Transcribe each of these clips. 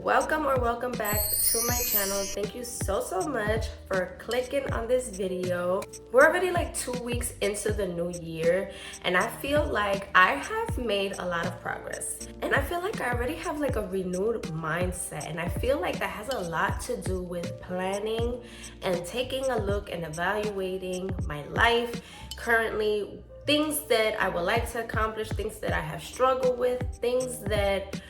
welcome back to my channel. Thank you so much for clicking on this video. We're already like 2 weeks into the new year, and I feel like I have made a lot of progress, and I feel like I already have like a renewed mindset, and I feel like that has a lot to do with planning and taking a look and evaluating my life currently, things that I would like to accomplish, things that I have struggled with, things that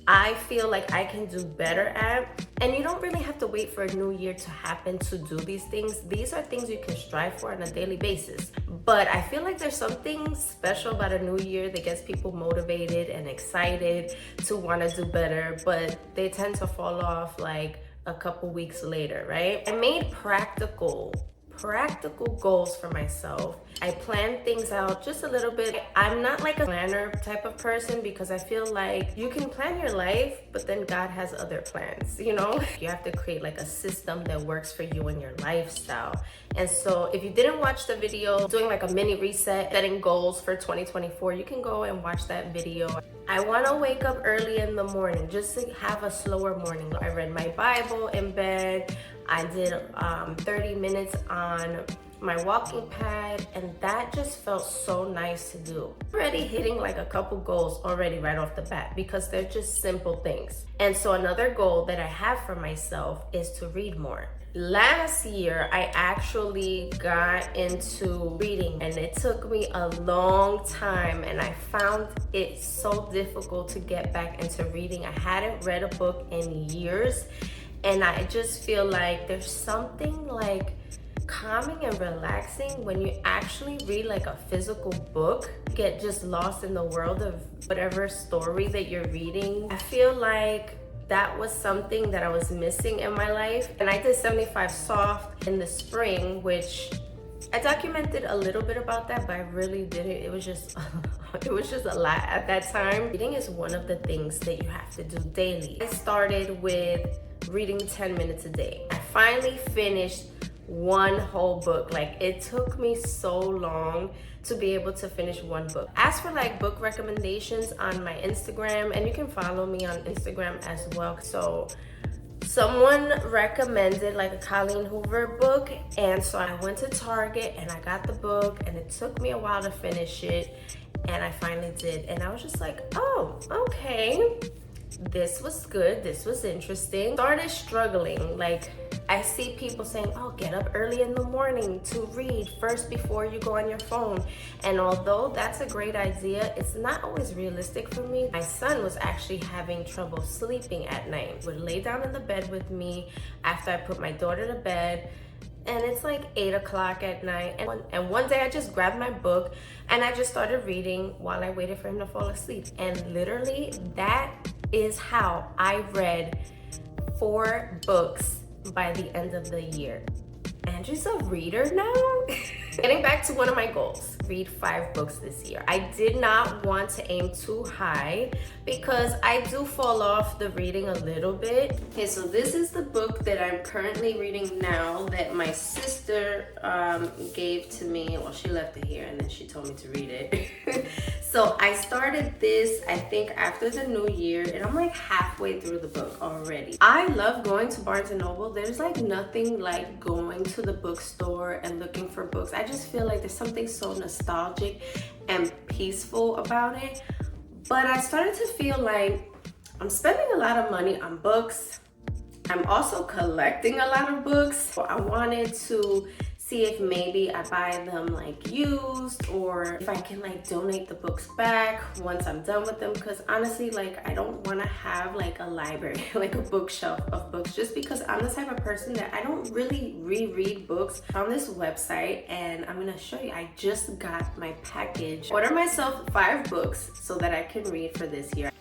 I feel like I can do better at. And you don't really have to wait for a new year to happen to do these things. These are things you can strive for on a daily basis. But I feel like there's something special about a new year that gets people motivated and excited to want to do better, but they tend to fall off like a couple weeks later, right? I made practical goals for myself. I plan things out just a little bit. I'm not like a planner type of person because I feel like you can plan your life, but then God has other plans, you know? You have to create like a system that works for you and your lifestyle. And so if you didn't watch the video doing like a mini reset, setting goals for 2024, you can go and watch that video. I want to wake up early in the morning just to have a slower morning. I read my Bible in bed. I did 30 minutes on my walking pad, and that just felt so nice to do. Already hitting like a couple goals already right off the bat because they're just simple things. And so another goal that I have for myself is to read more. Last year, I actually got into reading, and it took me a long time, and I found it so difficult to get back into reading. I hadn't read a book in years, and I just feel like there's something like calming and relaxing when you actually read like a physical book. Get just lost in the world of whatever story that you're reading. I feel like that was something that I was missing in my life. And I did 75 Soft in the spring, which I documented a little bit about that, but I really didn't. It was just a lot at that time. Reading is one of the things that you have to do daily. I started with reading 10 minutes a day. I finally finished one whole book. Like, it took me so long to be able to finish one book. As for like book recommendations on my Instagram, and you can follow me on Instagram as well. So someone recommended like a Colleen Hoover book, and so I went to Target and I got the book, and it took me a while to finish it, and I finally did. And I was just like, oh, okay, this was good, this was interesting. Started struggling. Like, I see people saying, oh, get up early in the morning to read first before you go on your phone. And although that's a great idea, it's not always realistic for me. My son was actually having trouble sleeping at night. He would lay down in the bed with me after I put my daughter to bed, and it's like 8 o'clock at night. And one day I just grabbed my book and I just started reading while I waited for him to fall asleep. And literally, that is how I read 4 books by the end of the year. Angie's a reader now. Getting back to one of my goals, read 5 books this year. I did not want to aim too high because I do fall off the reading a little bit. Okay, so this is the book that I'm currently reading now that my sister gave to me. Well, she left it here and then she told me to read it. So I started this, I think, after the new year, and I'm like halfway through the book already. I love going to Barnes & Noble. There's like nothing like going to the bookstore and looking for books. I just feel like there's something so nostalgic and peaceful about it. But I started to feel like I'm spending a lot of money on books. I'm also collecting a lot of books. So I wanted to see if maybe I buy them like used, or if I can like donate the books back once I'm done with them. Because honestly, like, I don't want to have like a library, like a bookshelf of books, just because I'm the type of person that I don't really reread books. On this website, and I'm gonna show you, I just got my package. Order myself 5 books so that I can read for this year.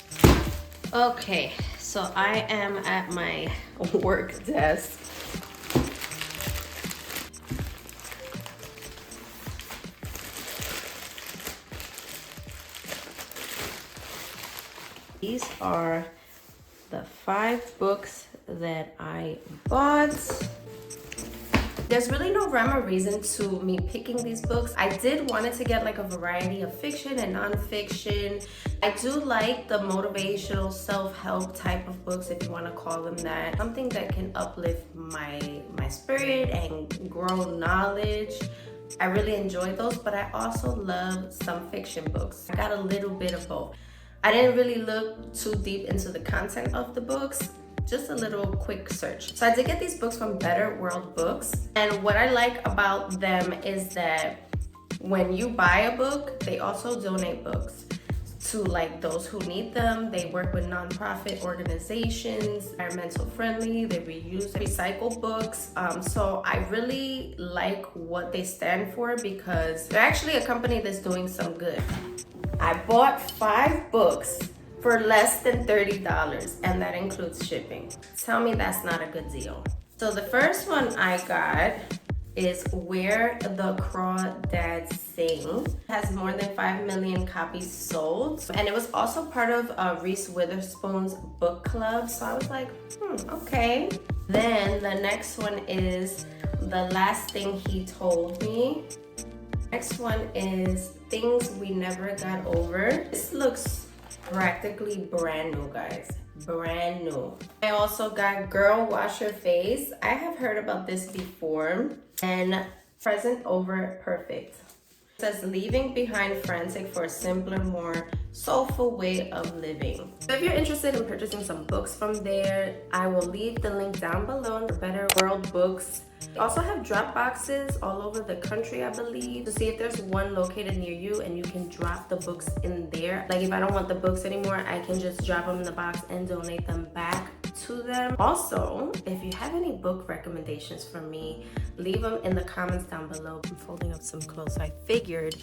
Okay, so I am at my work desk. These are the 5 books that I bought. There's really no rhyme or reason to me picking these books. I did wanted to get like a variety of fiction and nonfiction. I do like the motivational self-help type of books, if you want to call them that. Something that can uplift my spirit and grow knowledge. I really enjoy those, but I also love some fiction books. I got a little bit of both. I didn't really look too deep into the content of the books, just a little quick search. So I did get these books from Better World Books. And what I like about them is that when you buy a book, they also donate books to like those who need them. They work with nonprofit organizations, environmental friendly, they reuse, recycle books. So I really like what they stand for because they're actually a company that's doing some good. I bought 5 books for less than $30, and that includes shipping. Tell me that's not a good deal. So the first one I got is Where the Crawdads Sing. It has more than 5 million copies sold, and it was also part of Reese Witherspoon's book club. So I was like, okay. Then the next one is The Last Thing He Told Me. Next one is Things We Never Got Over. This looks practically brand new, guys. Brand new. I also got Girl Wash Your Face. I have heard about this before. And Present Over Perfect. It says leaving behind frantic for a simpler, more soulful way of living. So if you're interested in purchasing some books from there, I will leave the link down below for Better World Books. They also have drop boxes all over the country, I believe, to see if there's one located near you and you can drop the books in there. Like if I don't want the books anymore, I can just drop them in the box and donate them back to them. Also, if you have any book recommendations for me, leave them in the comments down below. I'm folding up some clothes, so I figured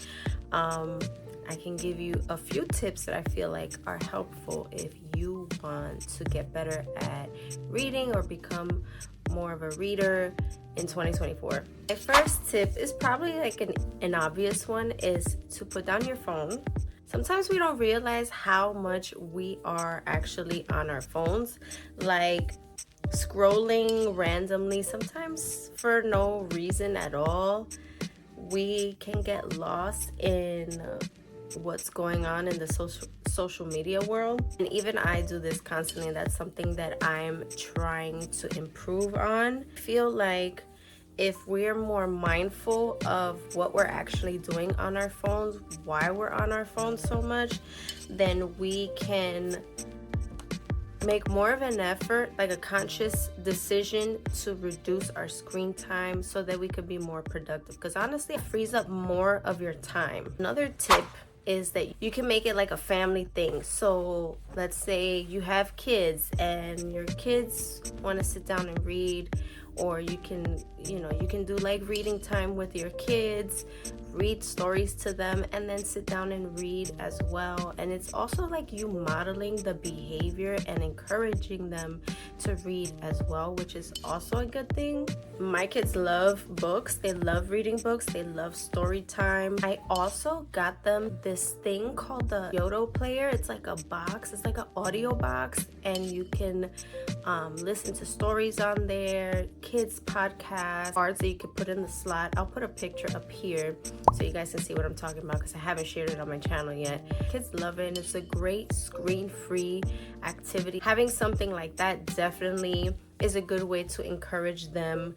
I can give you a few tips that I feel like are helpful if you want to get better at reading or become more of a reader in 2024. My first tip is probably like an obvious one, is to put down your phone. Sometimes we don't realize how much we are actually on our phones, like scrolling randomly, sometimes for no reason at all. We can get lost in what's going on in the social media world, and even I do this constantly. That's something that I'm trying to improve on. I feel like if we're more mindful of what we're actually doing on our phones, why we're on our phones so much, then we can make more of an effort, like a conscious decision to reduce our screen time so that we could be more productive, because honestly it frees up more of your time. Another tip is that you can make it like a family thing. So let's say you have kids and your kids want to sit down and read, or you can do like reading time with your kids, read stories to them, and then sit down and read as well. And it's also like you modeling the behavior and encouraging them to read as well, which is also a good thing. My kids love books. They love reading books. They love story time. I also got them this thing called the Yodo player. It's like a box. It's like an audio box, and you can listen to stories on there, kids podcasts, cards that you can put in the slot. I'll put a picture up here so you guys can see what I'm talking about, because I haven't shared it on my channel yet. Kids love it, and it's a great screen-free activity. Having something like that definitely is a good way to encourage them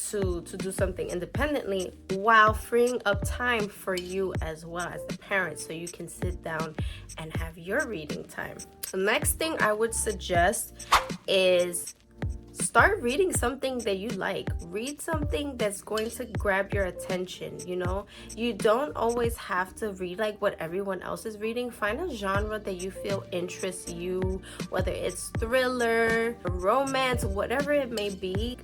to do something independently while freeing up time for you as well as the parent, so you can sit down and have your reading time. The next thing I would suggest is start reading something that you like. Read something that's going to grab your attention. You don't always have to read like what everyone else is reading. Find a genre that you feel interests you, whether it's thriller, romance, whatever it may be.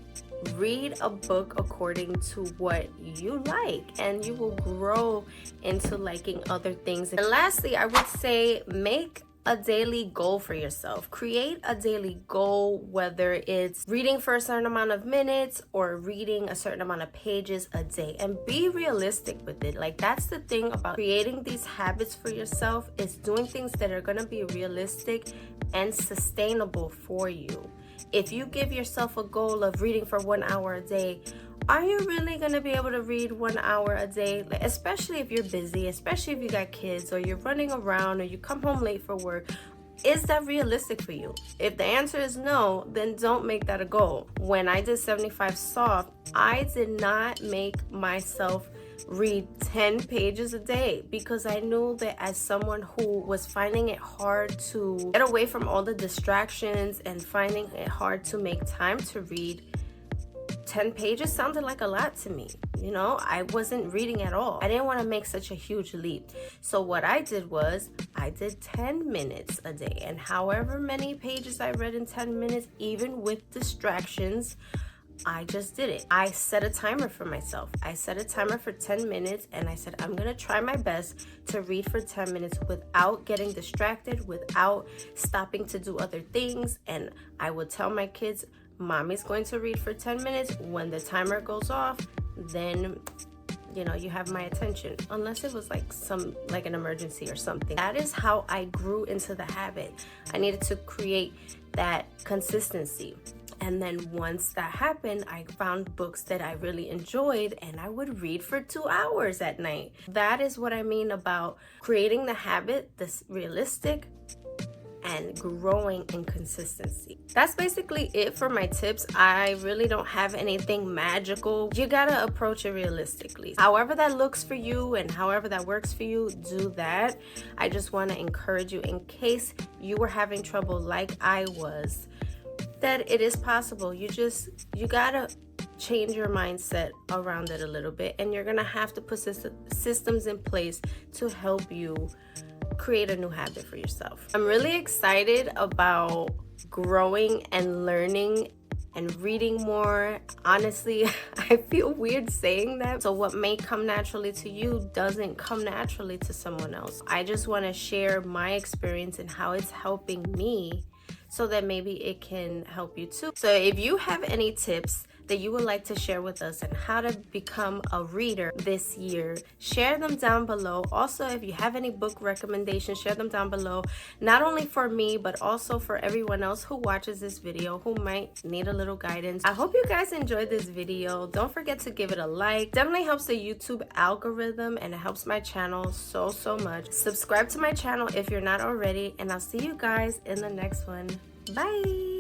Read a book according to what you like, and you will grow into liking other things. And lastly, I would say make a daily goal for yourself. Create a daily goal, whether it's reading for a certain amount of minutes or reading a certain amount of pages a day, and be realistic with it. Like, that's the thing about creating these habits for yourself, is doing things that are going to be realistic and sustainable for you. if you give yourself a goal of reading for 1 hour a day, are you really going to be able to read 1 hour a day? Like, especially if you're busy, especially if you got kids or you're running around or you come home late for work. Is that realistic for you? If the answer is no, then don't make that a goal. When I did 75 soft, I did not make myself read 10 pages a day because I knew that as someone who was finding it hard to get away from all the distractions and finding it hard to make time to read, 10 pages sounded like a lot to me. You know, I wasn't reading at all. I didn't want to make such a huge leap. So what I did was I did 10 minutes a day, and however many pages I read in 10 minutes, even with distractions, I just did it. I set a timer for myself. I set a timer for 10 minutes and I said, I'm going to try my best to read for 10 minutes without getting distracted, without stopping to do other things. And I would tell my kids, Mommy's going to read for 10 minutes. When the timer goes off, then you have my attention, unless it was like an emergency or something. That is how I grew into the habit. I needed to create that consistency. And then once that happened, I found books that I really enjoyed and I would read for 2 hours at night. That is what I mean about creating the habit that's realistic and growing in consistency. That's basically it for my tips. I really don't have anything magical. You gotta approach it realistically. However that looks for you and however that works for you, do that. I just want to encourage you, in case you were having trouble like I was, that it is possible. You gotta change your mindset around it a little bit, and you're gonna have to put systems in place to help you create a new habit for yourself. I'm really excited about growing and learning and reading more. Honestly, I feel weird saying that. So what may come naturally to you doesn't come naturally to someone else. I just want to share my experience and how it's helping me, so that maybe it can help you too. So if you have any tips that you would like to share with us on how to become a reader this year, share them down below. Also, if you have any book recommendations, share them down below, not only for me but also for everyone else who watches this video who might need a little guidance. I hope you guys enjoyed this video. Don't forget to give it a like. Definitely helps the YouTube algorithm and it helps my channel so much. Subscribe to my channel if you're not already, and I'll see you guys in the next one. Bye.